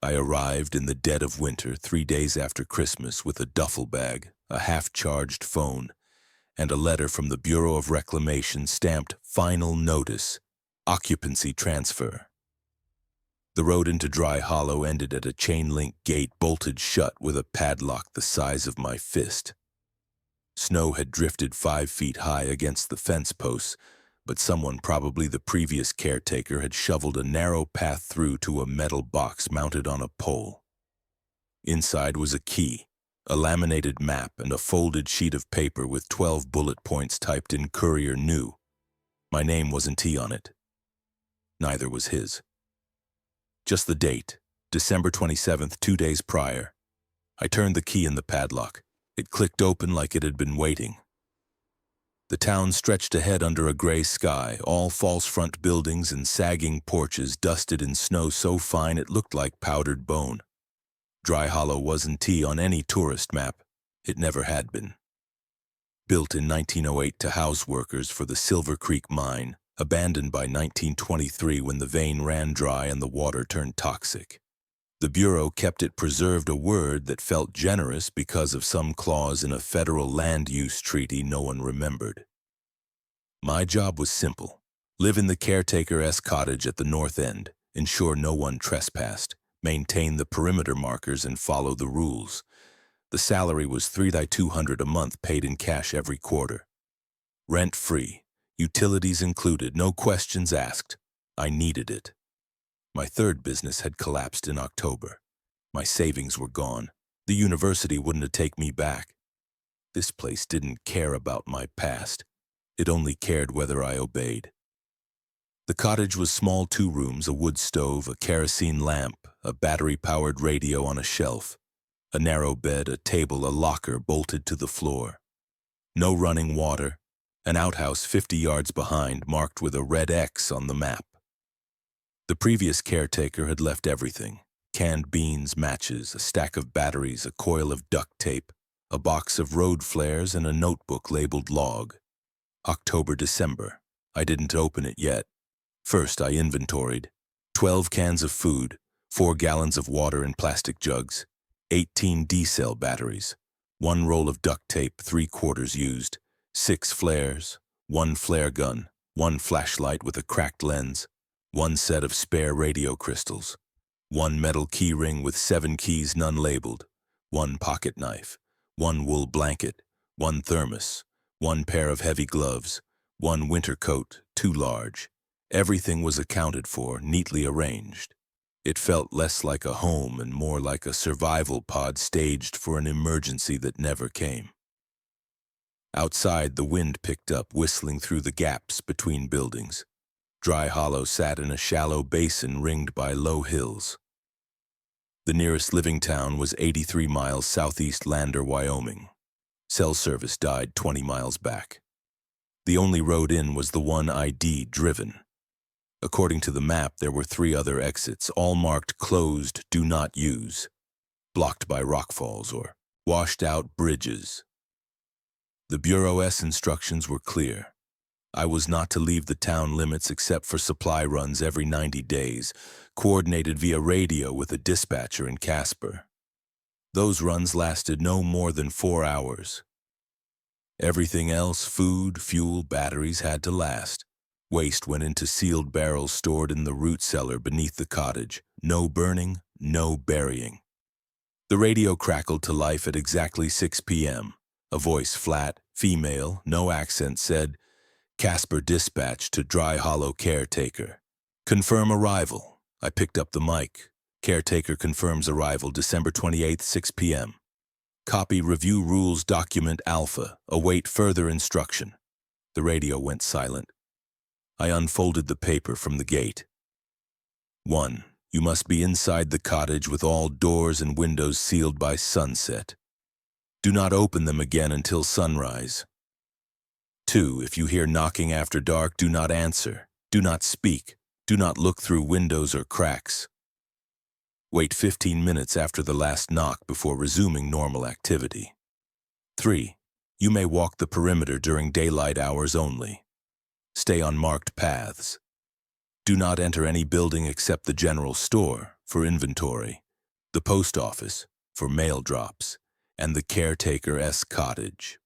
I arrived in the dead of winter 3 days after Christmas with a duffel bag, a half-charged phone, and a letter from the Bureau of Reclamation stamped Final Notice, Occupancy Transfer. The road into Dry Hollow ended at a chain-link gate bolted shut with a padlock the size of my fist. Snow had drifted 5 feet high against the fence posts, but someone, probably the previous caretaker, had shoveled a narrow path through to a metal box mounted on a pole. Inside was a key, a laminated map, and a folded sheet of paper with 12 bullet points typed in Courier New. My name wasn't on it. Neither was his. Just the date, December 27th, 2 days prior. I turned the key in the padlock. It clicked open like it had been waiting. The town stretched ahead under a gray sky, all false front buildings and sagging porches dusted in snow so fine it looked like powdered bone. Dry Hollow wasn't on any tourist map. It never had been. Built in 1908 to house workers for the Silver Creek mine, abandoned by 1923 when the vein ran dry and the water turned toxic. The Bureau kept it preserved, a word that felt generous because of some clause in a federal land use treaty no one remembered. My job was simple. Live in the caretaker-esque cottage at the north end, ensure no one trespassed, maintain the perimeter markers, and follow the rules. The salary was $3,200 a month, paid in cash every quarter. Rent-free, utilities included, no questions asked. I needed it. My third business had collapsed in October. My savings were gone. The university wouldn't take me back. This place didn't care about my past. It only cared whether I obeyed. The cottage was small, 2 rooms, a wood stove, a kerosene lamp, a battery-powered radio on a shelf, a narrow bed, a table, a locker bolted to the floor. No running water, an outhouse 50 yards behind marked with a red X on the map. The previous caretaker had left everything: canned beans, matches, a stack of batteries, a coil of duct tape, a box of road flares, and a notebook labeled log. October, December. I didn't open it yet. First, I inventoried. 12 cans of food, 4 gallons of water in plastic jugs, 18 D-cell batteries, 1 roll of duct tape 3/4 used, 6 flares, 1 flare gun, 1 flashlight with a cracked lens, 1 set of spare radio crystals, 1 metal key ring with 7 keys, none labeled, 1 pocket knife, 1 wool blanket, 1 thermos, 1 pair of heavy gloves, 1 winter coat, too large. Everything was accounted for, neatly arranged. It felt less like a home and more like a survival pod staged for an emergency that never came. Outside, the wind picked up, whistling through the gaps between buildings. Dry Hollow sat in a shallow basin ringed by low hills. The nearest living town was 83 miles southeast Lander, Wyoming. Cell service died 20 miles back. The only road in was the one ID driven. According to the map, there were 3 other exits, all marked closed, do not use, blocked by rockfalls or washed out bridges. The Bureau's instructions were clear. I was not to leave the town limits except for supply runs every 90 days, coordinated via radio with a dispatcher in Casper. Those runs lasted no more than 4 hours. Everything else, food, fuel, batteries, had to last. Waste went into sealed barrels stored in the root cellar beneath the cottage. No burning, no burying. The radio crackled to life at exactly 6 p.m. A voice, flat, female, no accent, said, "Casper dispatch to Dry Hollow caretaker. Confirm arrival." I picked up the mic. Caretaker confirms arrival December 28th, 6 p.m. Copy review rules document alpha. Await further instruction. The radio went silent. I unfolded the paper from the gate. 1. You must be inside the cottage with all doors and windows sealed by sunset. Do not open them again until sunrise. 2. If you hear knocking after dark, do not answer. Do not speak. Do not look through windows or cracks. Wait 15 minutes after the last knock before resuming normal activity. 3. You may walk the perimeter during daylight hours only. Stay on marked paths. Do not enter any building except the general store for inventory. the post office for mail drops, and the caretaker's cottage.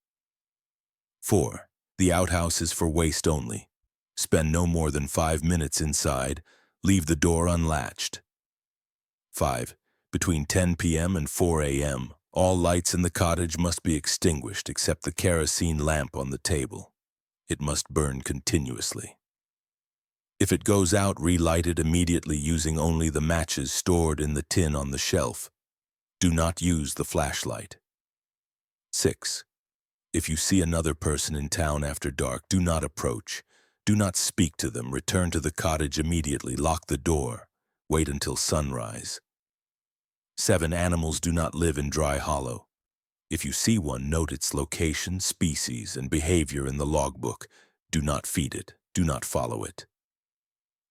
4. The outhouse is for waste only. Spend no more than 5 minutes inside. Leave the door unlatched. 5. Between 10 p.m. and 4 a.m., all lights in the cottage must be extinguished except the kerosene lamp on the table. It must burn continuously. If it goes out, relight it immediately using only the matches stored in the tin on the shelf. Do not use the flashlight. 6. If you see another person in town after dark, do not approach. Do not speak to them. Return to the cottage immediately. Lock the door. Wait until sunrise. 7. Animals do not live in Dry Hollow. If you see one, note its location, species, and behavior in the logbook. Do not feed it. Do not follow it.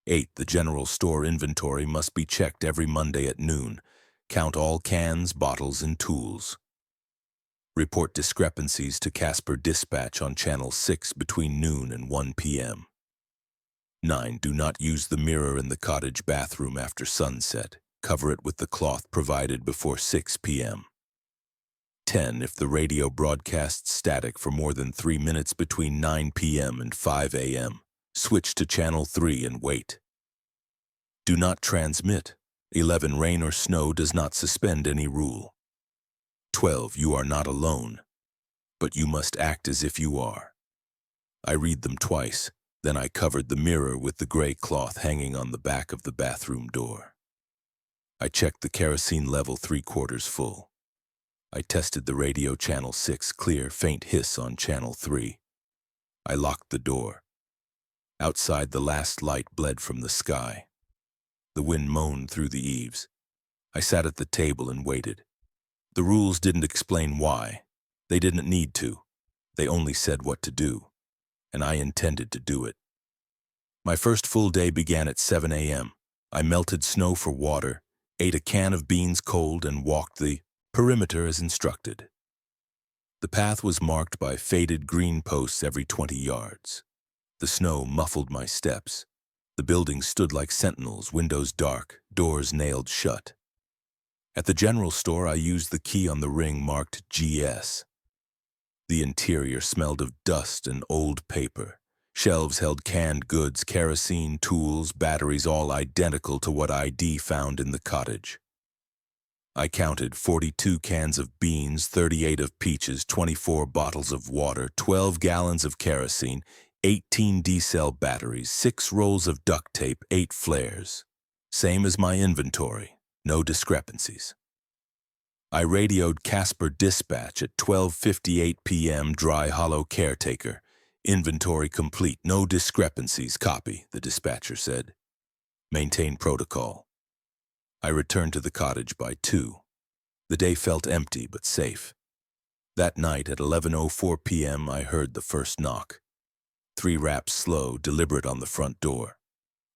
8. The general store inventory must be checked every Monday at noon. Count all cans, bottles, and tools. Report discrepancies to Casper Dispatch on Channel 6 between noon and 1 p.m. 9. Do not use the mirror in the cottage bathroom after sunset. Cover it with the cloth provided before 6 p.m. 10. If the radio broadcasts static for more than 3 minutes between 9 p.m. and 5 a.m., switch to Channel 3 and wait. Do not transmit. 11. Rain or snow does not suspend any rule. 12. You are not alone, but you must act as if you are. I read them twice, then I covered the mirror with the gray cloth hanging on the back of the bathroom door. I checked the kerosene level 3/4 full. I tested the radio Channel 6 clear, faint hiss on Channel 3. I locked the door. Outside, the last light bled from the sky. The wind moaned through the eaves. I sat at the table and waited. The rules didn't explain why. They didn't need to. They only said what to do, and I intended to do it. My first full day began at 7 a.m. I melted snow for water, ate a can of beans cold, and walked the perimeter as instructed. The path was marked by faded green posts every 20 yards. The snow muffled my steps. The buildings stood like sentinels, windows dark, doors nailed shut. At the general store, I used the key on the ring marked GS. The interior smelled of dust and old paper. Shelves held canned goods, kerosene, tools, batteries, all identical to what ID found in the cottage. I counted 42 cans of beans, 38 of peaches, 24 bottles of water, 12 gallons of kerosene, 18 D-cell batteries, 6 rolls of duct tape, 8 flares. Same as my inventory. No discrepancies. I radioed Casper Dispatch at 12:58 p.m. Dry Hollow Caretaker. Inventory complete. No discrepancies. Copy, the dispatcher said. Maintain protocol. I returned to the cottage by 2. The day felt empty but safe. That night at 11:04 p.m. I heard the first knock. 3 raps, slow, deliberate on the front door.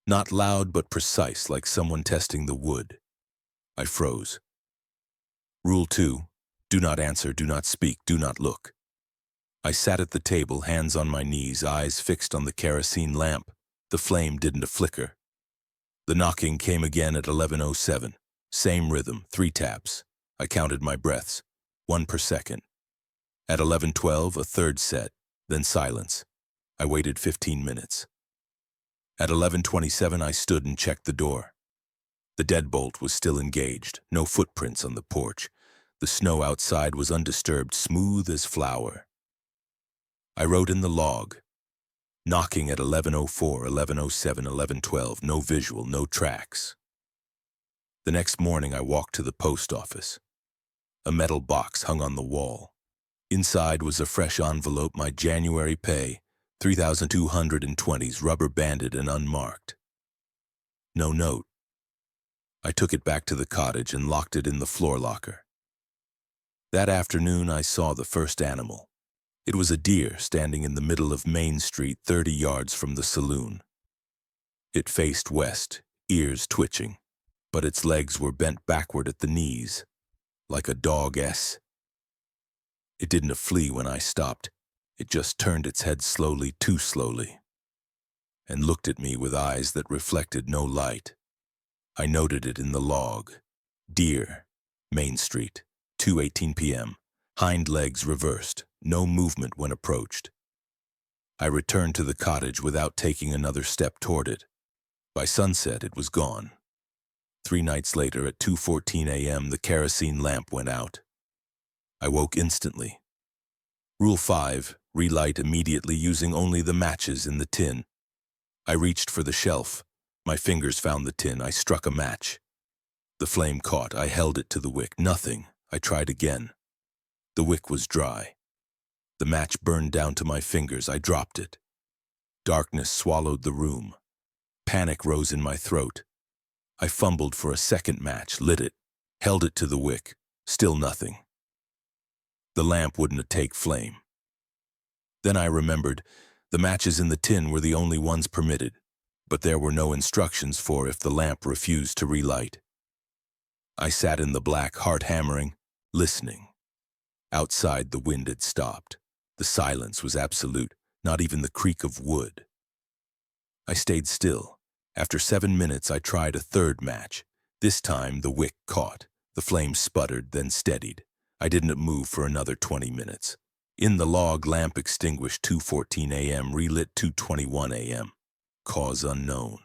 Not loud but precise, like someone testing the wood. I froze. Rule 2. Do not answer, do not speak, do not look. I sat at the table, hands on my knees, eyes fixed on the kerosene lamp. The flame didn't flicker. The knocking came again at 11:07. Same rhythm, 3 taps. I counted my breaths, 1 per second. At 11:12, a third set, then silence. I waited 15 minutes. At 11:27, I stood and checked the door. The deadbolt was still engaged, no footprints on the porch. The snow outside was undisturbed, smooth as flour. I wrote in the log, knocking at 11:04, 11:07, 11:12, no visual, no tracks. The next morning I walked to the post office. A metal box hung on the wall. Inside was a fresh envelope, my January pay, 3,220s, rubber-banded and unmarked. No note. I took it back to the cottage and locked it in the floor locker. That afternoon I saw the first animal. It was a deer standing in the middle of Main Street, 30 yards from the saloon. It faced west, ears twitching, but its legs were bent backward at the knees, like a dog-s. It didn't flee when I stopped. It just turned its head slowly, too slowly, and looked at me with eyes that reflected no light. I noted it in the log. Deer, Main Street, 2:18 p.m. Hind legs reversed, no movement when approached. I returned to the cottage without taking another step toward it. By sunset, it was gone. 3 nights later, at 2:14 a.m., the kerosene lamp went out. I woke instantly. Rule 5, relight immediately using only the matches in the tin. I reached for the shelf. My fingers found the tin. I struck a match. The flame caught. I held it to the wick. Nothing. I tried again. The wick was dry. The match burned down to my fingers. I dropped it. Darkness swallowed the room. Panic rose in my throat. I fumbled for a second match, lit it, held it to the wick. Still nothing. The lamp wouldn't take flame. Then I remembered the matches in the tin were the only ones permitted, but there were no instructions for if the lamp refused to relight. I sat in the black, heart hammering, listening. Outside, the wind had stopped. The silence was absolute, not even the creak of wood. I stayed still. After 7 minutes, I tried a third match. This time, the wick caught. The flame sputtered, then steadied. I didn't move for another 20 minutes. In the log, lamp extinguished 2:14 a.m., relit 2:21 a.m. Cause unknown.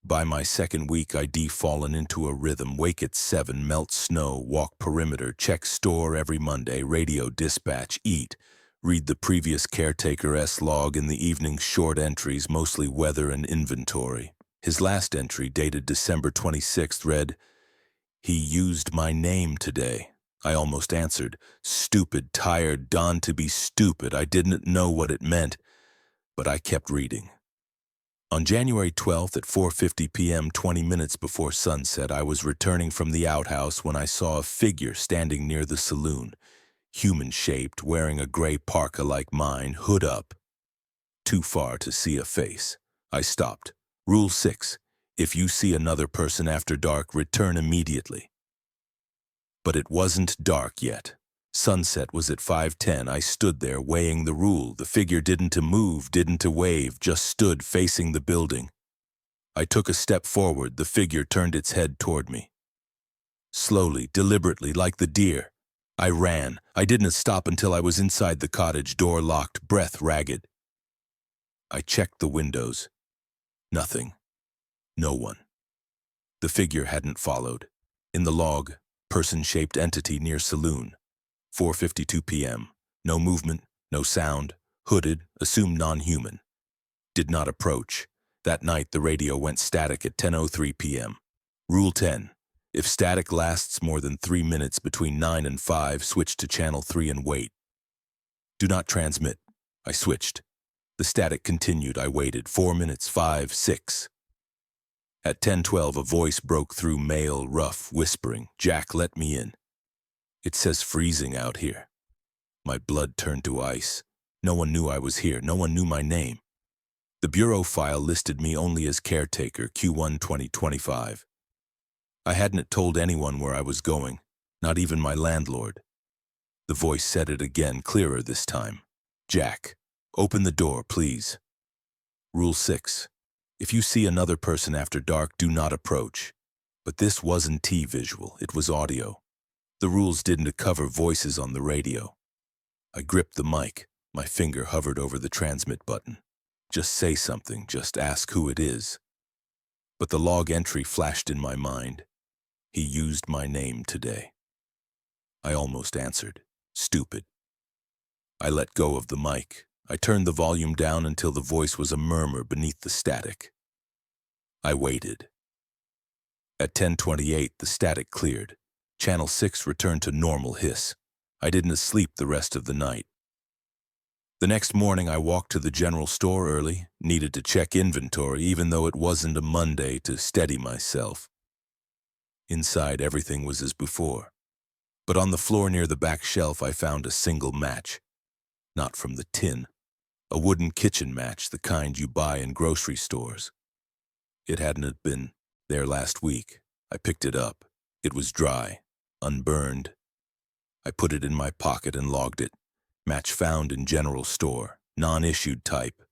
By my second week, I'd fallen into a rhythm. Wake at 7, melt snow, walk perimeter, check store every Monday, radio dispatch, eat. Read the previous Caretaker's log in the evening, short entries, mostly weather and inventory. His last entry, dated December 26th, read, "He used my name today." I almost answered, "Stupid, tired, done to be stupid." I didn't know what it meant, but I kept reading. On January 12th at 4:50 p.m., 20 minutes before sunset, I was returning from the outhouse when I saw a figure standing near the saloon, human-shaped, wearing a gray parka like mine, hood up. Too far to see a face. I stopped. Rule 6. If you see another person after dark, return immediately. But it wasn't dark yet. Sunset was at 5:10. I stood there weighing the rule. The figure didn't move, didn't wave, just stood facing the building. I took a step forward. The figure turned its head toward me. Slowly, deliberately, like the deer. I ran. I didn't stop until I was inside the cottage, door locked, breath ragged. I checked the windows. Nothing. No one. The figure hadn't followed. In the log, person-shaped entity near saloon. 4:52 p.m. No movement, no sound, hooded, assumed non-human. Did not approach. That night, the radio went static at 10:03 p.m. Rule 10. If static lasts more than 3 minutes between 9 and 5, switch to channel 3 and wait. Do not transmit. I switched. The static continued. I waited. 4 minutes, 5, 6. At 10:12, a voice broke through, male, rough, whispering, "Jack, let me in. It says freezing out here." My blood turned to ice. No one knew I was here. No one knew my name. The bureau file listed me only as Caretaker, Q1 2025. I hadn't told anyone where I was going, not even my landlord. The voice said it again, clearer this time. "Jack, open the door, please." Rule 6. If you see another person after dark, do not approach. But this wasn't visual, it was audio. The rules didn't cover voices on the radio. I gripped the mic. My finger hovered over the transmit button. Just say something, just ask who it is. But the log entry flashed in my mind. He used my name today. I almost answered. Stupid. I let go of the mic. I turned the volume down until the voice was a murmur beneath the static. I waited. At 10:28, the static cleared. Channel 6 returned to normal hiss. I didn't sleep the rest of the night. The next morning, I walked to the general store early, needed to check inventory, even though it wasn't a Monday, to steady myself. Inside, everything was as before. But on the floor near the back shelf, I found a single match. Not from the tin. A wooden kitchen match, the kind you buy in grocery stores. It hadn't been there last week. I picked it up. It was dry, unburned. I put it in my pocket and logged it. Match found in general store, non-issued type.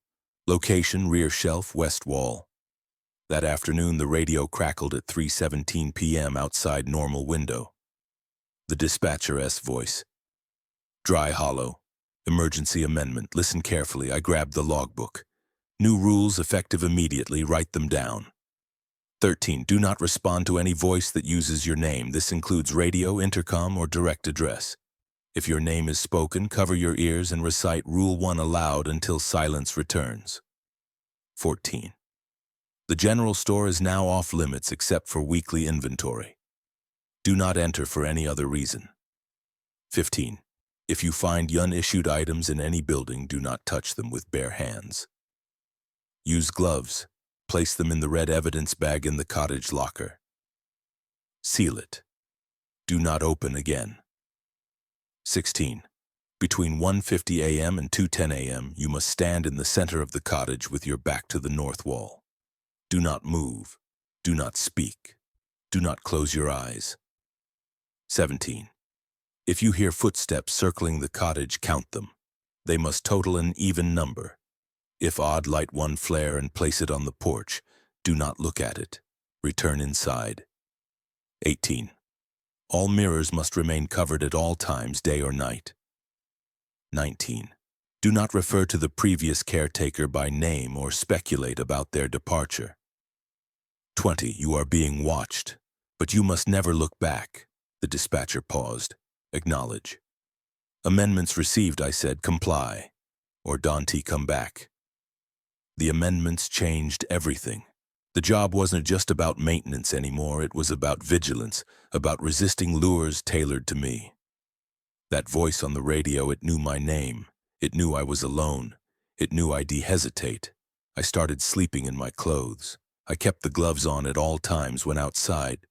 Location, rear shelf, west wall. That afternoon, the radio crackled at 3:17 p.m. outside normal window. The dispatcher's voice. Dry Hollow. Emergency amendment. Listen carefully. I grabbed the logbook. New rules effective immediately. Write them down. 13. Do not respond to any voice that uses your name. This includes radio, intercom, or direct address. If your name is spoken, cover your ears and recite Rule 1 aloud until silence returns. 14. The general store is now off limits except for weekly inventory. Do not enter for any other reason. 15. If you find unissued items in any building, do not touch them with bare hands. Use gloves. Place them in the red evidence bag in the cottage locker. Seal it. Do not open again. 16. Between 1:50 a.m. and 2:10 a.m., you must stand in the center of the cottage with your back to the north wall. Do not move. Do not speak. Do not close your eyes. 17. If you hear footsteps circling the cottage, count them. They must total an even number. If odd, light one flare and place it on the porch. Do not look at it. Return inside. 18. All mirrors must remain covered at all times, day or night. 19. Do not refer to the previous caretaker by name or speculate about their departure. 20. You are being watched, but you must never look back. The dispatcher paused. Acknowledge. Amendments received, I said. Comply. Or Dante, come back. The amendments changed everything. The job wasn't just about maintenance anymore. It was about vigilance, about resisting lures tailored to me. That voice on the radio, it knew my name. It knew I was alone. It knew I'd hesitate. I started sleeping in my clothes. I kept the gloves on at all times when outside.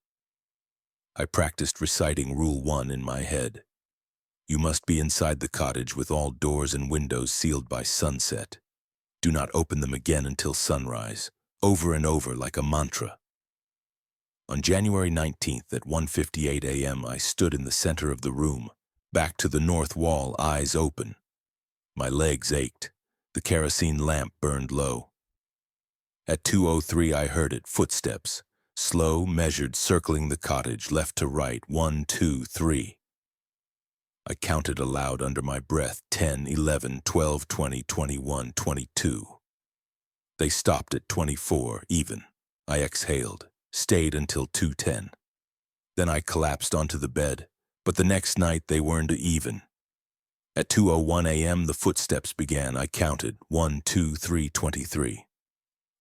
I practiced reciting Rule 1 in my head. You must be inside the cottage with all doors and windows sealed by sunset. Do not open them again until sunrise, over and over like a mantra. On January 19th at 1:58 a.m., I stood in the center of the room, back to the north wall, eyes open. My legs ached. The kerosene lamp burned low. At 2:03 I heard it, footsteps, slow, measured, circling the cottage, left to right, 1, 2, 3. I counted aloud under my breath, 10, 11, 12, 20, 21, 22. They stopped at 24, even. I exhaled, stayed until 2:10. Then I collapsed onto the bed, but the next night they weren't even. At 2:01 a.m. the footsteps began. I counted, 1, 2, 3, 23.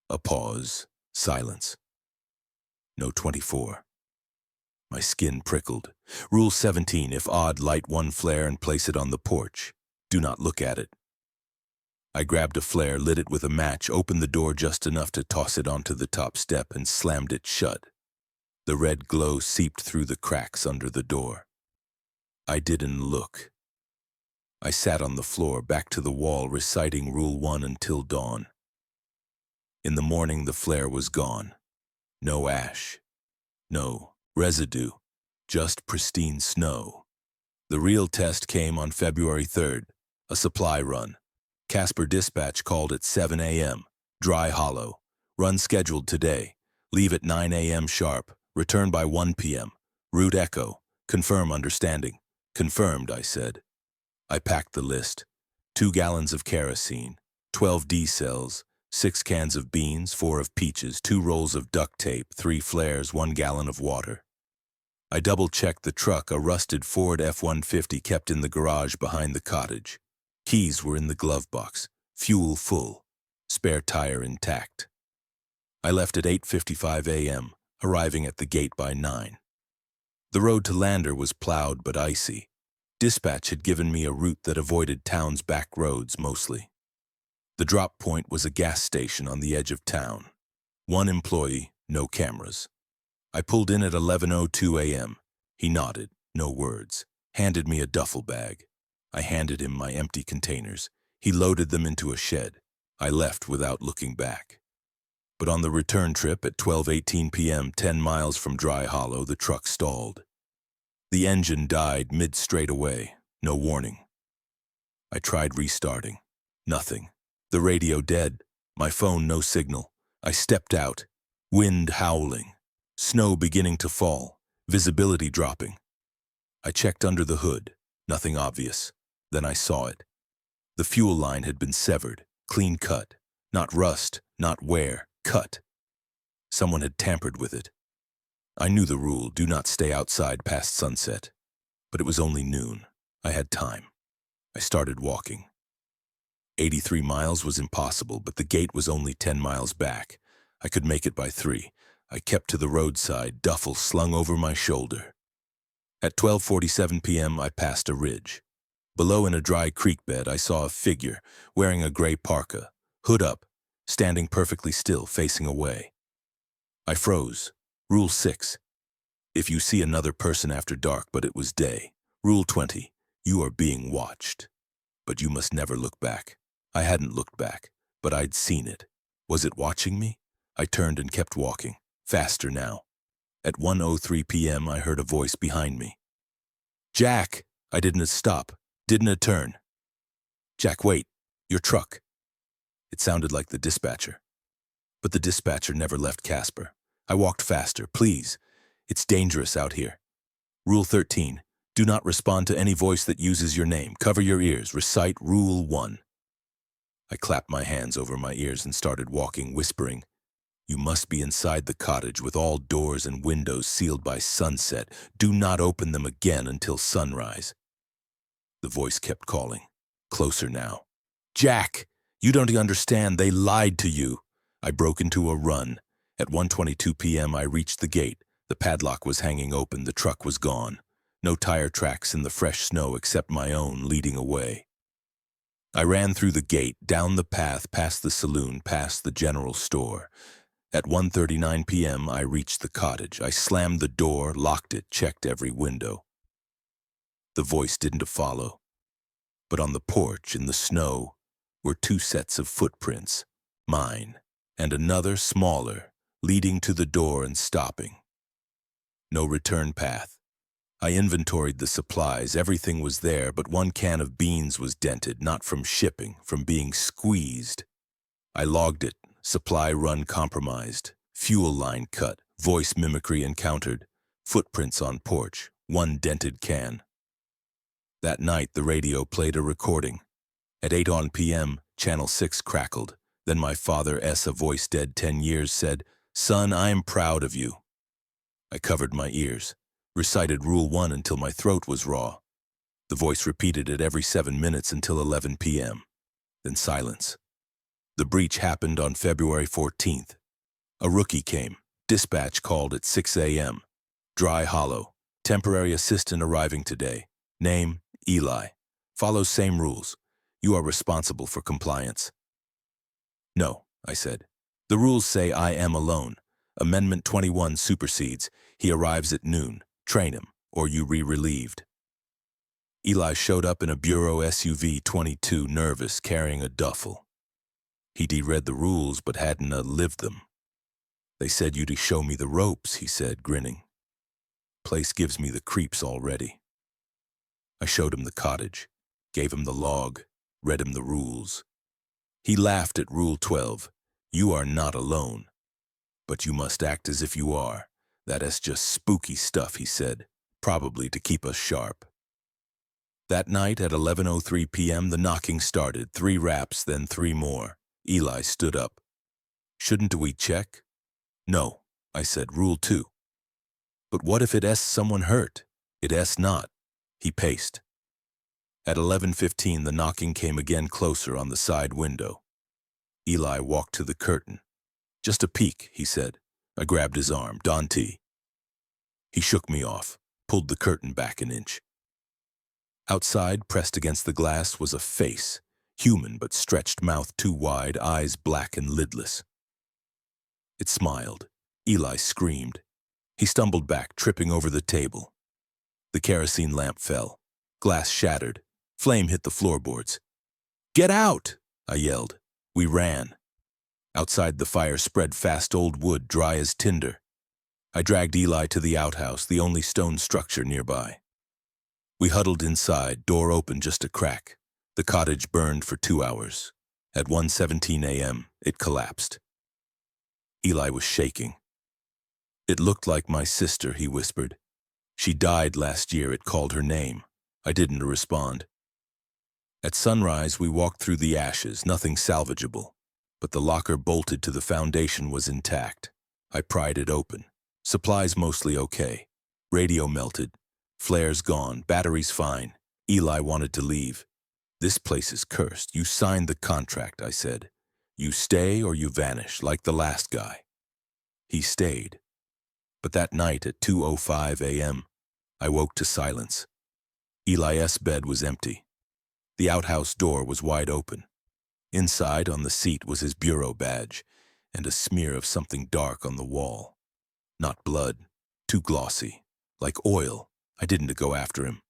A pause, silence. No 24. My skin prickled. Rule 17, if odd, light one flare and place it on the porch. Do not look at it. I grabbed a flare, lit it with a match, opened the door just enough to toss it onto the top step and slammed it shut. The red glow seeped through the cracks under the door. I didn't look. I sat on the floor, back to the wall, reciting Rule 1 until dawn. In the morning, the flare was gone. No ash. No residue. Just pristine snow. The real test came on February 3rd, a supply run. Casper Dispatch called at 7 a.m. Dry Hollow. Run scheduled today. Leave at 9 a.m. sharp. Return by 1 p.m. Route Echo. Confirm understanding. Confirmed, I said. I packed the list. 2 gallons of kerosene, 12 D-cells, 6 cans of beans, 4 of peaches, 2 rolls of duct tape, 3 flares, 1 gallon of water. I double-checked the truck, a rusted Ford F-150 kept in the garage behind the cottage. Keys were in the glove box, fuel full, spare tire intact. I left at 8:55 a.m., arriving at the gate by 9. The road to Lander was plowed but icy. Dispatch had given me a route that avoided town's back roads mostly. The drop point was a gas station on the edge of town. 1 employee, no cameras. I pulled in at 11:02 a.m. He nodded, no words, handed me a duffel bag. I handed him my empty containers. He loaded them into a shed. I left without looking back. But on the return trip at 12:18 p.m., 10 miles from Dry Hollow, the truck stalled. The engine died mid-straightaway, no warning. I tried restarting. Nothing. The radio dead. My phone no signal. I stepped out. Wind howling. Snow beginning to fall. Visibility dropping. I checked under the hood. Nothing obvious. Then I saw it. The fuel line had been severed. Clean cut. Not rust, not wear. Cut. Someone had tampered with it. I knew the rule, do not stay outside past sunset. But it was only noon. I had time. I started walking. 83 miles was impossible, but the gate was only 10 miles back. I could make it by 3. I kept to the roadside, duffel slung over my shoulder. At 12:47 p.m., I passed a ridge. Below in a dry creek bed, I saw a figure wearing a gray parka, hood up, standing perfectly still, facing away. I froze. Rule 6. If you see another person after dark, but it was day. Rule 20. You are being watched. But you must never look back. I hadn't looked back, but I'd seen it. Was it watching me? I turned and kept walking, faster now. At 1:03 p.m., I heard a voice behind me. Jack! I didn't stop, didn't turn. Jack, wait, your truck. It sounded like the dispatcher. But the dispatcher never left Casper. I walked faster, please. It's dangerous out here. Rule 13. Do not respond to any voice that uses your name. Cover your ears. Recite Rule 1. I clapped my hands over my ears and started walking, whispering, You must be inside the cottage with all doors and windows sealed by sunset. Do not open them again until sunrise. The voice kept calling. Closer now. Jack! You don't understand. They lied to you. I broke into a run. At 1:22 p.m., I reached the gate. The padlock was hanging open. The truck was gone. No tire tracks in the fresh snow except my own leading away. I ran through the gate, down the path, past the saloon, past the general store. At 1:39 p.m., I reached the cottage. I slammed the door, locked it, checked every window. The voice didn't follow. But on the porch, in the snow, were 2 sets of footprints, mine, and another, smaller, leading to the door and stopping. No return path. I inventoried the supplies. Everything was there, but 1 can of beans was dented, not from shipping, from being squeezed. I logged it. Supply run compromised. Fuel line cut. Voice mimicry encountered. Footprints on porch. 1 dented can. That night, the radio played a recording. At 8 p.m., Channel 6 crackled. Then my father, a voice dead 10 years, said, Son, I am proud of you. I covered my ears, recited Rule 1 until my throat was raw. The voice repeated it every 7 minutes until 11 p.m. Then silence. The breach happened on February 14th. A rookie came. Dispatch called at 6 a.m. Dry Hollow. Temporary assistant arriving today. Name, Eli. Follows same rules. You are responsible for compliance. No, I said. The rules say I am alone. Amendment 21 supersedes. He arrives at noon. Train him, or you relieved. Eli showed up in a Bureau SUV 22, nervous, carrying a duffel. He'd read the rules, but hadn't lived them. They said you to show me the ropes, he said, grinning. Place gives me the creeps already. I showed him the cottage, gave him the log, read him the rules. He laughed at Rule 12. You are not alone. But you must act as if you are. That is just spooky stuff, he said, probably to keep us sharp. That night at 11:03 p.m., the knocking started. 3 raps, then 3 more. Eli stood up. Shouldn't we check? No, I said, Rule 2. But what if it someone hurt? It not. He paced. At 11:15, the knocking came again, closer, on the side window. Eli walked to the curtain. Just a peek, he said. I grabbed his arm. Dante. He shook me off, pulled the curtain back an inch. Outside, pressed against the glass, was a face, human but stretched, mouth too wide, eyes black and lidless. It smiled. Eli screamed. He stumbled back, tripping over the table. The kerosene lamp fell. Glass shattered. Flame hit the floorboards. Get out! I yelled. We ran. Outside, the fire spread fast, old wood, dry as tinder. I dragged Eli to the outhouse, the only stone structure nearby. We huddled inside, door open just a crack. The cottage burned for 2 hours. At 1:17 a.m., it collapsed. Eli was shaking. It looked like my sister, he whispered. She died last year, it called her name. I didn't respond. At sunrise, we walked through the ashes, nothing salvageable. But the locker bolted to the foundation was intact. I pried it open. Supplies mostly okay. Radio melted. Flares gone. Batteries fine. Eli wanted to leave. This place is cursed. You signed the contract, I said. You stay or you vanish, like the last guy. He stayed. But that night at 2:05 a.m., I woke to silence. Eli's bed was empty. The outhouse door was wide open. Inside, on the seat, was his bureau badge, and a smear of something dark on the wall. Not blood, too glossy, like oil. I didn't go after him.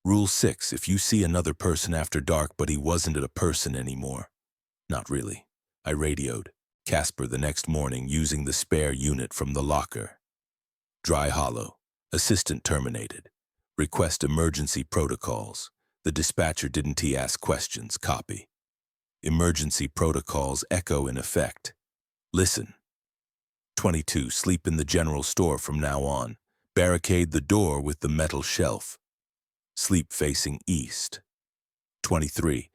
Rule 6, if you see another person after dark but he wasn't a person anymore. Not really. I radioed Casper the next morning using the spare unit from the locker. Dry hollow. Assistant terminated. Request emergency protocols. The dispatcher didn't ask questions. Copy. Emergency protocols echo in effect. Listen. 22. Sleep in the general store from now on. Barricade the door with the metal shelf. Sleep facing east. 23.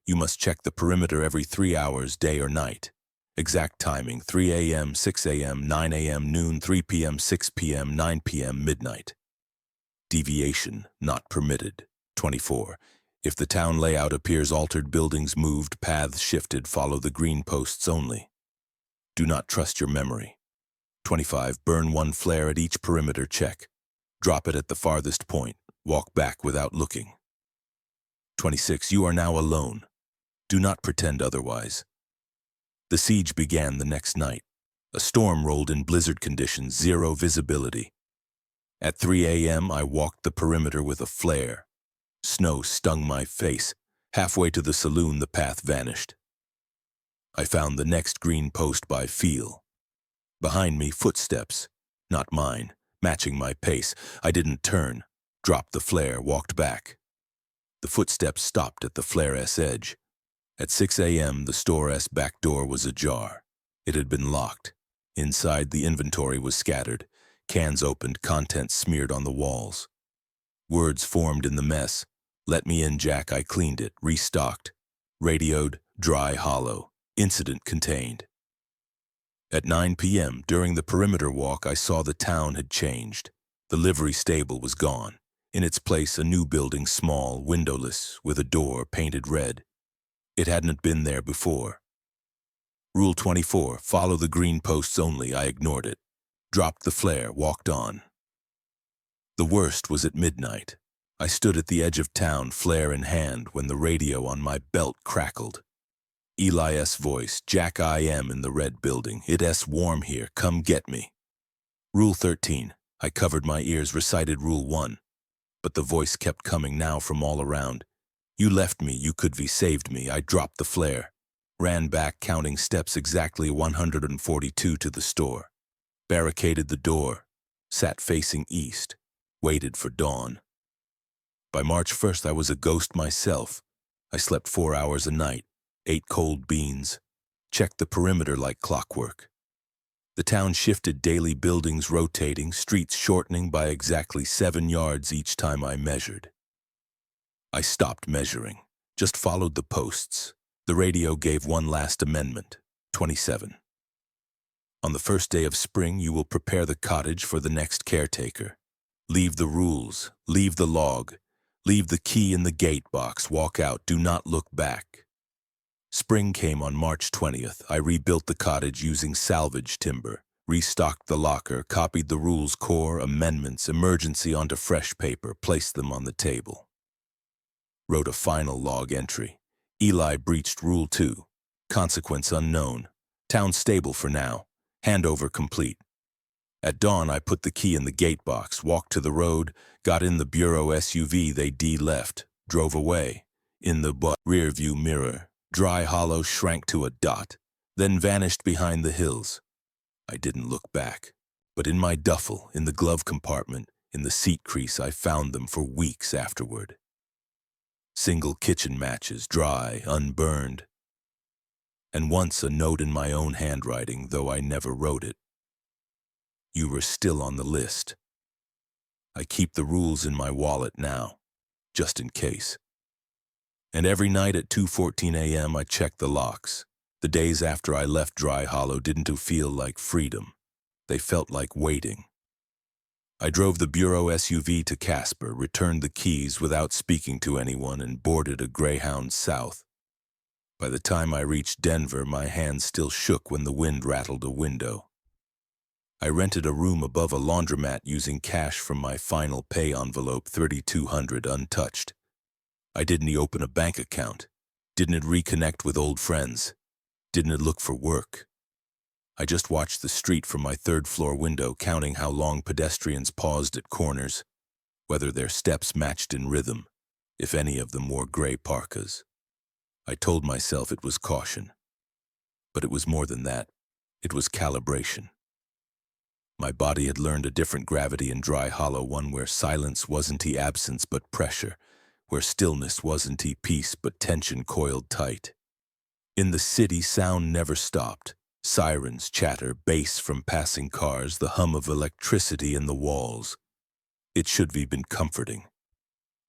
You must check the perimeter every 3 hours, day or night. Exact timing, 3 a.m., 6 a.m., 9 a.m., noon, 3 p.m., 6 p.m., 9 p.m., midnight. Deviation not permitted. 24. If the town layout appears altered, buildings moved, paths shifted, follow the green posts only. Do not trust your memory. 25. Burn 1 flare at each perimeter check. Drop it at the farthest point. Walk back without looking. 26. You are now alone. Do not pretend otherwise. The siege began the next night. A storm rolled in blizzard conditions, 0 visibility. At 3 a.m., I walked the perimeter with a flare. Snow stung my face. Halfway to the saloon, the path vanished. I found the next green post by feel. Behind me, footsteps. Not mine, matching my pace. I didn't turn. Dropped the flare, walked back. The footsteps stopped at the flare's edge. At 6 a.m., the store's back door was ajar. It had been locked. Inside, the inventory was scattered. Cans opened, contents smeared on the walls. Words formed in the mess. Let me in, Jack. I cleaned it, restocked. Radioed, dry hollow. Incident contained. At 9 p.m., during the perimeter walk, I saw the town had changed. The livery stable was gone. In its place, a new building, small, windowless, with a door painted red. It hadn't been there before. Rule 24, follow the green posts only. I ignored it. Dropped the flare, walked on. The worst was at midnight. I stood at the edge of town, flare in hand, when the radio on my belt crackled. Eli's voice, Jack, I am in the red building. It's warm here, come get me. Rule 13, I covered my ears, recited Rule 1. But the voice kept coming now from all around. You left me, you could be saved me. I dropped the flare. Ran back, counting steps, exactly 142 to the store. Barricaded the door. Sat facing east. Waited for dawn. By March 1st, I was a ghost myself. I slept 4 hours a night, ate cold beans, checked the perimeter like clockwork. The town shifted, daily, buildings rotating, streets shortening by exactly 7 yards each time I measured. I stopped measuring, just followed the posts. The radio gave one last amendment, 27. On the first day of spring, you will prepare the cottage for the next caretaker. Leave the rules, leave the log, leave the key in the gate box, walk out, do not look back. Spring came on March 20th. I rebuilt the cottage using salvage timber, restocked the locker, copied the rules, core, amendments, emergency onto fresh paper, placed them on the table. Wrote a final log entry. Eli breached Rule 2. Consequence unknown. Town stable for now. Handover complete. At dawn, I put the key in the gate box, walked to the road, got in the bureau SUV they left, drove away. In the rear view mirror, dry hollow shrank to a dot, then vanished behind the hills. I didn't look back, but in my duffel, in the glove compartment, in the seat crease, I found them for weeks afterward. Single kitchen matches, dry, unburned. And once a note in my own handwriting, though I never wrote it. You were still on the list. I keep the rules in my wallet now, just in case. And every night at 2:14 a.m. I check the locks. The days after I left Dry Hollow didn't feel like freedom. They felt like waiting. I drove the Bureau SUV to Casper, returned the keys without speaking to anyone, and boarded a Greyhound south. By the time I reached Denver, my hands still shook when the wind rattled a window. I rented a room above a laundromat using cash from my final pay envelope, $3,200 untouched. I didn't open a bank account, didn't reconnect with old friends, didn't look for work. I just watched the street from my third-floor window, counting how long pedestrians paused at corners, whether their steps matched in rhythm, if any of them wore gray parkas. I told myself it was caution, but it was more than that. It was calibration. My body had learned a different gravity in Dry Hollow, one where silence wasn't absence but pressure, where stillness wasn't peace but tension coiled tight. In the city, sound never stopped. Sirens, chatter, bass from passing cars, the hum of electricity in the walls. It should have been comforting.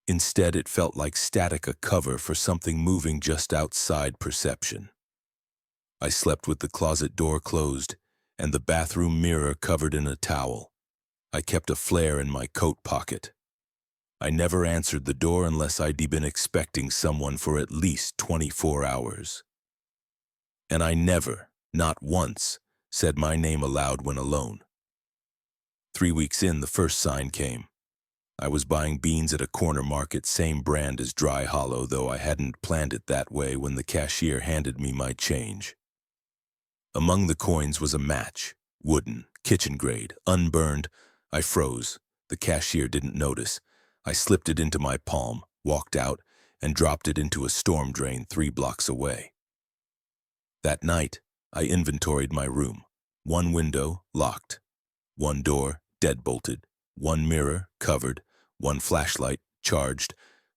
Instead, it felt like static, a cover for something moving just outside perception. I slept with the closet door closed and the bathroom mirror covered in a towel. I kept a flare in my coat pocket. I never answered the door unless I'd been expecting someone for at least 24 hours. And I never, not once, said my name aloud when alone. 3 weeks in, the first sign came. I was buying beans at a corner market, same brand as Dry Hollow, though I hadn't planned it that way when the cashier handed me my change. Among the coins was a match, wooden, kitchen grade, unburned. I froze. The cashier didn't notice. I slipped it into my palm, walked out, and dropped it into a storm drain 3 blocks away. That night, I inventoried my room. 1 window, locked. 1 door, deadbolted. 1 mirror, covered. 1 flashlight, charged.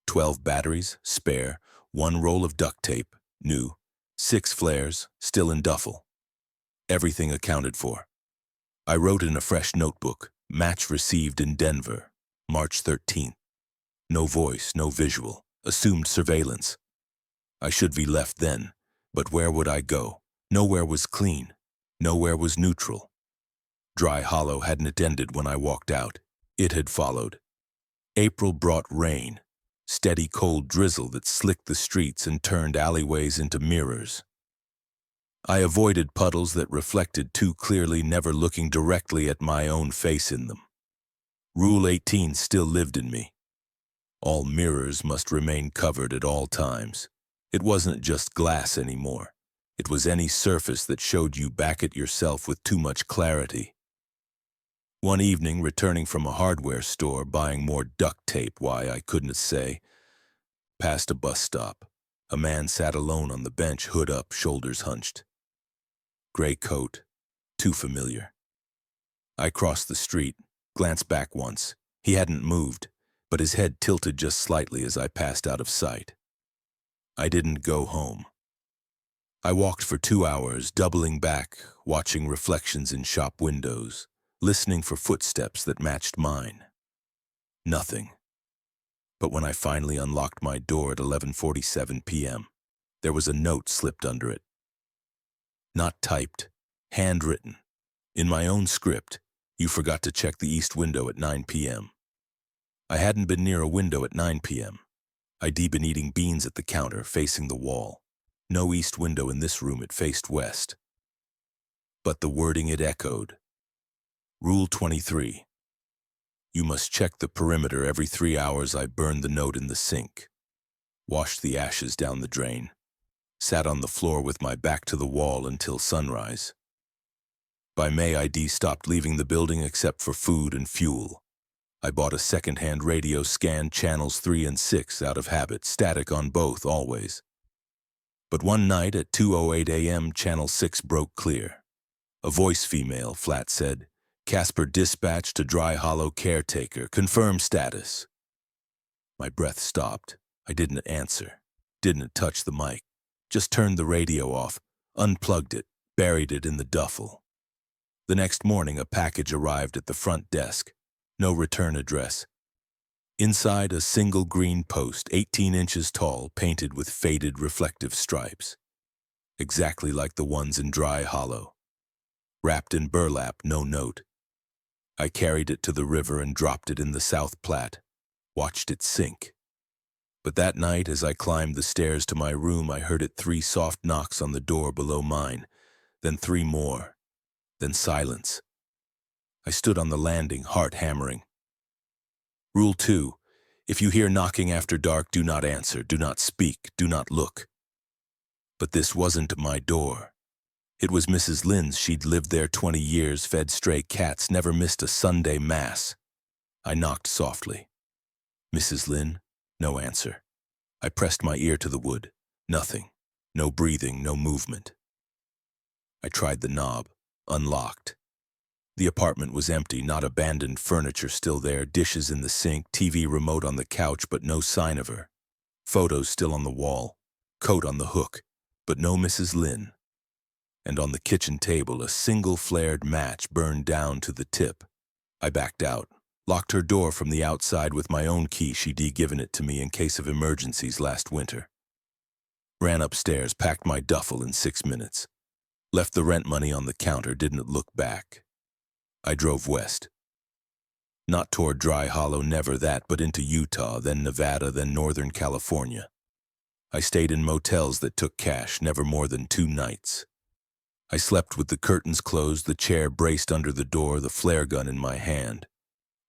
12 batteries, spare. 1 roll of duct tape, new. 6 flares, still in duffel. Everything accounted for. I wrote in a fresh notebook, match received in Denver, March 13th. No voice, no visual, assumed surveillance. I should be left then, but where would I go? Nowhere was clean. Nowhere was neutral. Dry Hollow hadn't ended when I walked out. It had followed. April brought rain, steady cold drizzle that slicked the streets and turned alleyways into mirrors. I avoided puddles that reflected too clearly, never looking directly at my own face in them. Rule 18 still lived in me. All mirrors must remain covered at all times. It wasn't just glass anymore. It was any surface that showed you back at yourself with too much clarity. One evening, returning from a hardware store, buying more duct tape, why I couldn't say, past a bus stop. A man sat alone on the bench, hood up, shoulders hunched. Gray coat, too familiar. I crossed the street, glanced back once. He hadn't moved, but his head tilted just slightly as I passed out of sight. I didn't go home. I walked for 2 hours, doubling back, watching reflections in shop windows, listening for footsteps that matched mine. Nothing. But when I finally unlocked my door at 11:47 p.m., there was a note slipped under it. Not typed, handwritten. In my own script, you forgot to check the east window at 9 p.m. I hadn't been near a window at 9 p.m. I'd been eating beans at the counter, facing the wall. No east window in this room, it faced west. But the wording it echoed. Rule 23. You must check the perimeter every 3 hours. I burned the note in the sink. Washed the ashes down the drain. Sat on the floor with my back to the wall until sunrise. By May, I stopped leaving the building except for food and fuel. I bought a second-hand radio, scanned channels 3 and 6 out of habit, static on both always. But one night at 2:08 a.m., channel 6 broke clear. A voice, female, flat, said, Casper dispatch to Dry Hollow Caretaker, confirm status. My breath stopped. I didn't answer, didn't touch the mic, just turned the radio off, unplugged it, buried it in the duffel. The next morning, a package arrived at the front desk. No return address. Inside, a single green post, 18 inches tall, painted with faded reflective stripes. Exactly like the ones in Dry Hollow. Wrapped in burlap, no note. I carried it to the river and dropped it in the South Platte. Watched it sink. But that night, as I climbed the stairs to my room, I heard it 3 soft knocks on the door below mine, then 3 more, then silence. I stood on the landing, heart hammering. Rule 2. If you hear knocking after dark, do not answer, do not speak, do not look. But this wasn't my door. It was Mrs. Lynn's. She'd lived there 20 years, fed stray cats, never missed a Sunday mass. I knocked softly. Mrs. Lynn? No answer. I pressed my ear to the wood. Nothing. No breathing, no movement. I tried the knob. Unlocked. The apartment was empty, not abandoned furniture still there, dishes in the sink, TV remote on the couch, but no sign of her. Photos still on the wall, coat on the hook, but no Mrs. Lynn. And on the kitchen table, a single flared match burned down to the tip. I backed out, locked her door from the outside with my own key. She'd given it to me in case of emergencies last winter. Ran upstairs, packed my duffel in 6 minutes. Left the rent money on the counter, didn't look back. I drove west. Not toward Dry Hollow, never that, but into Utah, then Nevada, then Northern California. I stayed in motels that took cash, never more than 2 nights. I slept with the curtains closed, the chair braced under the door, the flare gun in my hand.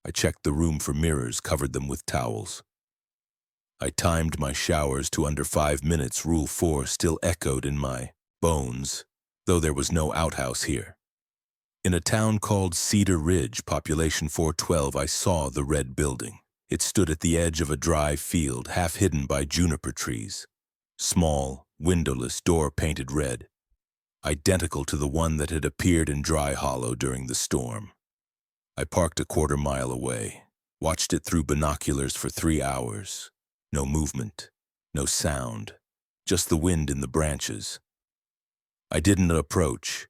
I checked the room for mirrors, covered them with towels. I timed my showers to under 5 minutes. Rule 4 still echoed in my bones, though there was no outhouse here. In a town called Cedar Ridge, population 412, I saw the red building. It stood at the edge of a dry field, half hidden by juniper trees. Small, windowless, door painted red. Identical to the one that had appeared in Dry Hollow during the storm. I parked a quarter mile away, watched it through binoculars for 3 hours. No movement, no sound, just the wind in the branches. I didn't approach,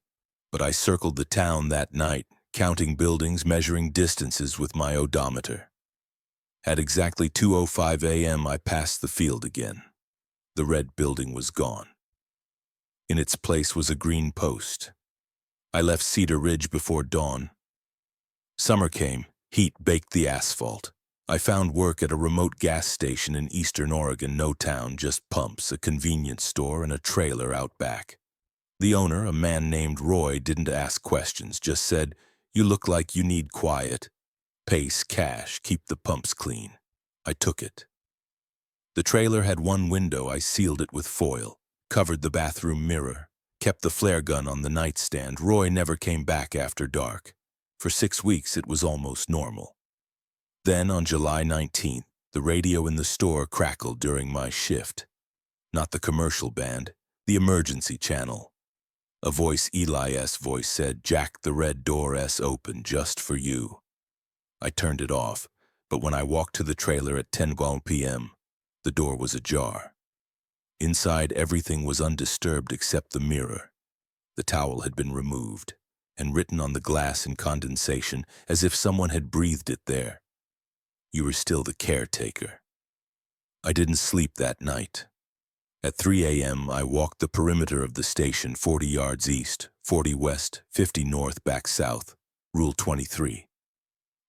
but I circled the town that night, counting buildings, measuring distances with my odometer. At exactly 2:05 a.m., I passed the field again. The red building was gone. In its place was a green post. I left Cedar Ridge before dawn. Summer came, heat baked the asphalt. I found work at a remote gas station in eastern Oregon, no town, just pumps, a convenience store, and a trailer out back. The owner, a man named Roy, didn't ask questions, just said, "You look like you need quiet. Pace, cash, keep the pumps clean." I took it. The trailer had 1 window. I sealed it with foil, covered the bathroom mirror, kept the flare gun on the nightstand. Roy never came back after dark. For 6 weeks, it was almost normal. Then, on July 19th, the radio in the store crackled during my shift. Not the commercial band, the emergency channel. A voice, Eli's voice, said, "Jack, the red door is open just for you." I turned it off, but when I walked to the trailer at 10 p.m., the door was ajar. Inside, everything was undisturbed except the mirror. The towel had been removed, and written on the glass in condensation, as if someone had breathed it there. "You were still the caretaker." I didn't sleep that night. At 3 a.m., I walked the perimeter of the station, 40 yards east, 40 west, 50 north, back south. Rule 23.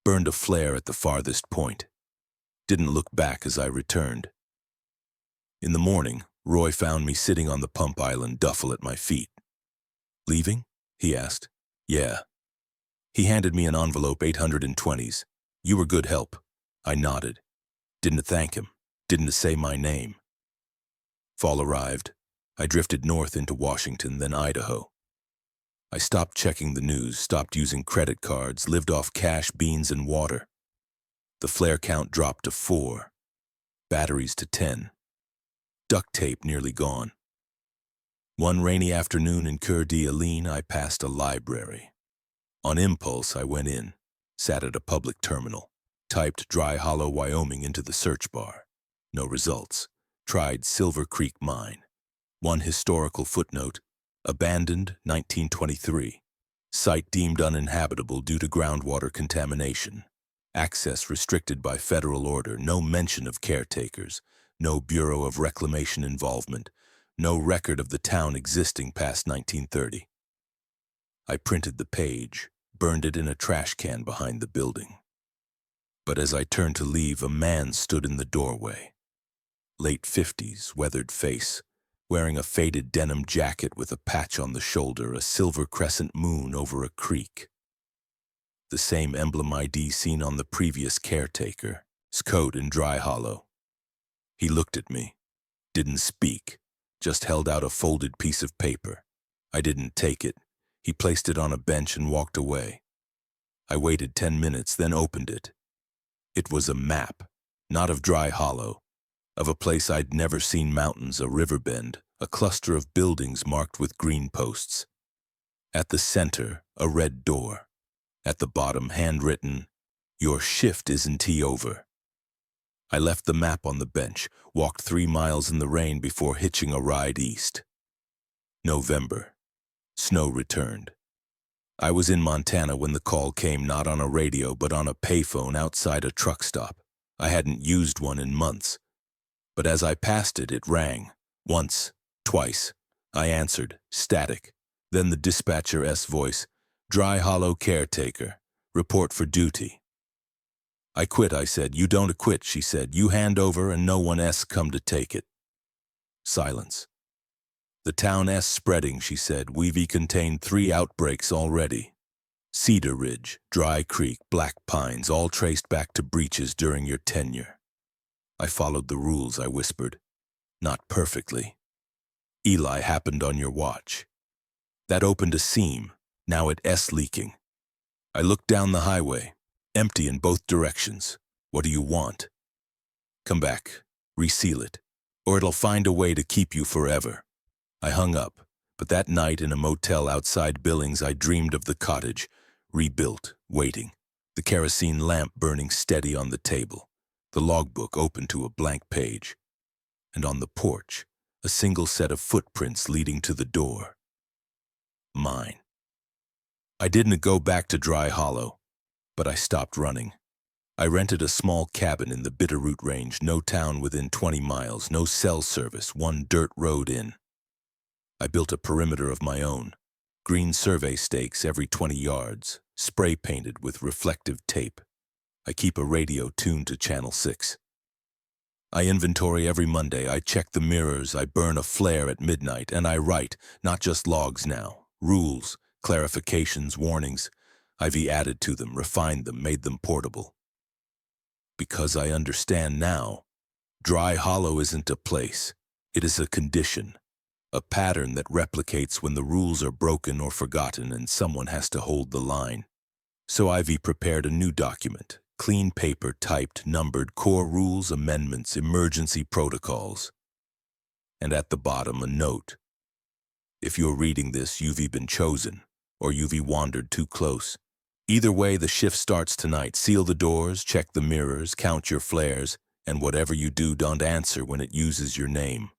Burned a flare at the farthest point. Didn't look back as I returned. In the morning, Roy found me sitting on the pump island, duffel at my feet. "Leaving?" he asked. "Yeah." He handed me an envelope, 820s. "You were good help." I nodded. Didn't thank him. Didn't say my name. Fall arrived. I drifted north into Washington, then Idaho. I stopped checking the news, stopped using credit cards, lived off cash, beans, and water. The flare count dropped to 4. Batteries to 10. Duct tape nearly gone. One rainy afternoon in Coeur d'Alene, I passed a library. On impulse, I went in, sat at a public terminal, typed Dry Hollow, Wyoming into the search bar. No results. Tried Silver Creek Mine. One historical footnote, abandoned 1923. Site deemed uninhabitable due to groundwater contamination. Access restricted by federal order. No mention of caretakers. No Bureau of Reclamation involvement. No record of the town existing past 1930. I printed the page, burned it in a trash can behind the building. But as I turned to leave, a man stood in the doorway. Late 50s, weathered face, wearing a faded denim jacket with a patch on the shoulder, a silver crescent moon over a creek. The same emblem ID seen on the previous caretaker, his coat in Dry Hollow. He looked at me, didn't speak, just held out a folded piece of paper. I didn't take it. He placed it on a bench and walked away. I waited 10 minutes, then opened it. It was a map, not of Dry Hollow, of a place I'd never seen: mountains, a river bend, a cluster of buildings marked with green posts. At the center, a red door. At the bottom, handwritten, "Your shift isn't over." I left the map on the bench, walked 3 miles in the rain before hitching a ride east. November. Snow returned. I was in Montana when the call came, not on a radio but on a payphone outside a truck stop. I hadn't used one in months. But as I passed it, it rang. Once, twice. I answered, static. Then the dispatcher's voice, "Dry Hollow caretaker. Report for duty." "I quit," I said. "You don't quit," she said. "You hand over and no one else come to take it." Silence. "The town s spreading," she said. "We've contained 3 outbreaks already. Cedar Ridge, Dry Creek, Black Pines, all traced back to breaches during your tenure." I followed the rules, I whispered. "Not perfectly. Eli happened on your watch. That opened a seam. Now it's leaking." I looked down the highway, empty in both directions. "What do you want?" "Come back, reseal it, or it'll find a way to keep you forever." I hung up, but that night in a motel outside Billings I dreamed of the cottage, rebuilt, waiting, the kerosene lamp burning steady on the table, the logbook open to a blank page, and on the porch, a single set of footprints leading to the door. Mine. I didn't go back to Dry Hollow, but I stopped running. I rented a small cabin in the Bitterroot Range, no town within 20 miles, no cell service, 1 dirt road in. I built a perimeter of my own, green survey stakes every 20 yards, spray painted with reflective tape. I keep a radio tuned to Channel 6. I inventory every Monday, I check the mirrors, I burn a flare at midnight, and I write, not just logs now, rules, clarifications, warnings. I've added to them, refined them, made them portable. Because I understand now, Dry Hollow isn't a place, it is a condition. A pattern that replicates when the rules are broken or forgotten and someone has to hold the line. So I've prepared a new document, clean paper, typed, numbered, core rules, amendments, emergency protocols. And at the bottom, a note. If you're reading this, you've been chosen, or you've wandered too close. Either way, the shift starts tonight. Seal the doors, check the mirrors, count your flares, and whatever you do, don't answer when it uses your name.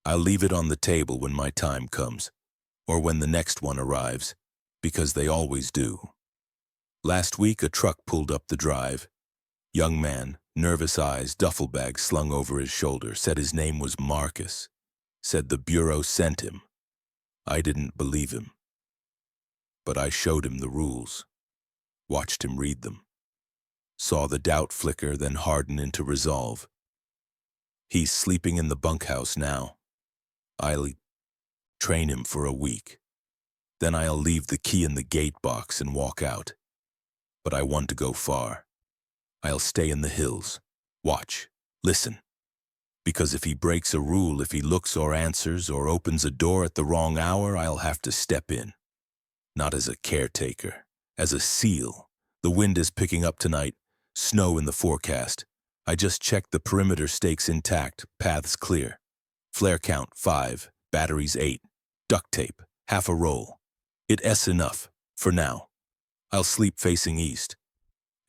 I'll leave it on the table when my time comes, or when the next one arrives, because they always do. Last week, a truck pulled up the drive. Young man, nervous eyes, duffel bag slung over his shoulder, said his name was Marcus, said the Bureau sent him. I didn't believe him. But I showed him the rules, watched him read them, saw the doubt flicker, then harden into resolve. He's sleeping in the bunkhouse now. I'll train him for a week. Then I'll leave the key in the gate box and walk out. But I want to go far. I'll stay in the hills, watch, listen. Because if he breaks a rule, if he looks or answers or opens a door at the wrong hour, I'll have to step in. Not as a caretaker, as a SEAL. The wind is picking up tonight, snow in the forecast. I just checked the perimeter stakes intact, paths clear. Flare count 5, batteries 8, duct tape, half a roll. It's enough, for now. I'll sleep facing east.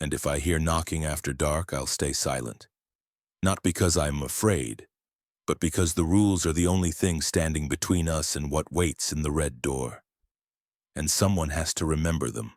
And if I hear knocking after dark, I'll stay silent. Not because I'm afraid, but because the rules are the only thing standing between us and what waits in the red door. and someone has to remember them.